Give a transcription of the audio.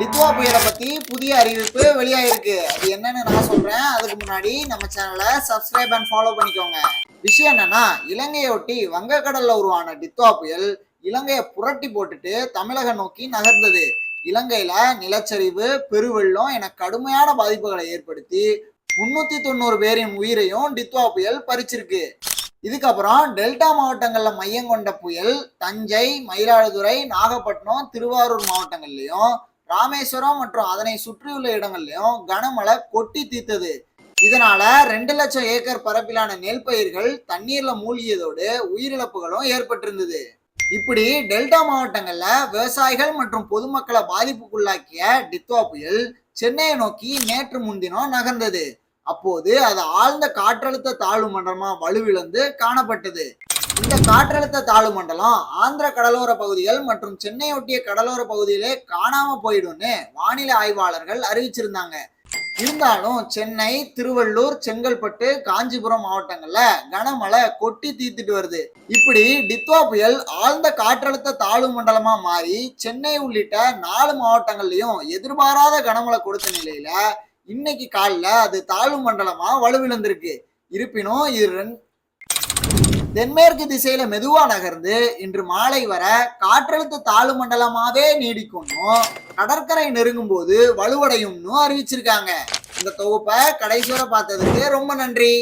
டித்வா புயலை பத்தி புதிய அறிவிப்பு வெளியாயிருக்கு. அது என்னன்னு நான் சொல்றேன். அதுக்கு முன்னாடி நம்ம சேனலை சப்ஸ்கிரைப் அண்ட் ஃபாலோ பண்ணிக்கோங்க. விஷயம் என்னன்னா, இலங்கையை ஒட்டி வங்கக்கடல்ல உருவான டித்வா புயல் இலங்கையை புரட்டி போட்டுட்டு தமிழகம் நோக்கி நகர்ந்தது. இலங்கையில நிலச்சரிவு, பெருவெள்ளம் என கடுமையான பாதிப்புகளை ஏற்படுத்தி 390 பேரின் உயிரையும் டித்வா புயல் பறிச்சிருக்கு. இதுக்கப்புறம் டெல்டா மாவட்டங்கள்ல மையம் கொண்ட புயல் தஞ்சை, மயிலாடுதுறை, நாகப்பட்டினம், திருவாரூர் மாவட்டங்கள்லயும், ராமேஸ்வரம் மற்றும் அதனை சுற்றியுள்ள இடங்கள்லயும் கனமழை கொட்டி தீர்த்தது. இதனால 2 லட்சம் ஏக்கர் பரப்பிலான நெல் பயிர்கள் தண்ணீர்ல மூழ்கியதோடு உயிரிழப்புகளும் ஏற்பட்டிருந்தது. இப்படி டெல்டா மாவட்டங்கள்ல விவசாயிகள் மற்றும் பொதுமக்களை பாதிப்புக்குள்ளாக்கிய டித்வா புயல் சென்னையை நோக்கி நேற்று முன்தினம் நகர்ந்தது. அப்போது அது ஆழ்ந்த காற்றழுத்த தாழ்வு மண்டலமா வலுவிழந்து காணப்பட்டது. இந்த காற்றழுத்த தாழ்வு மண்டலம் ஆந்திர கடலோர பகுதிகள் மற்றும் சென்னை ஒட்டிய கடலோர பகுதியிலே காணாம போயிடும்னு வானிலை ஆய்வாளர்கள் அறிவிச்சிருந்தாங்க. இருந்தாலும் சென்னை, திருவள்ளூர், செங்கல்பட்டு, காஞ்சிபுரம் மாவட்டங்கள்ல கனமழை கொட்டி தீர்த்துட்டு வருது. இப்படி டித்வா புயல் ஆழ்ந்த காற்றழுத்த தாழ்வு மண்டலமா மாறி சென்னை உள்ளிட்ட 4 மாவட்டங்கள்லயும் எதிர்பாராத கனமழை கொடுத்த நிலையில இன்னைக்கு காலைல அது தாழ்வு மண்டலமா வலுவிழந்திருக்கு. இருப்பினும் இது தென்மேற்கு திசையில மெதுவா நகர்ந்து இன்று மாலை வர காற்றழுத்த தாழ்வு மண்டலமாவே நீடிக்கும்னும் கடற்கரை நெருங்கும் போது வலுவடையும்னு அறிவிச்சிருக்காங்க. இந்த தொகுப்பை கடைசி வரை பார்த்ததுக்கு ரொம்ப நன்றி.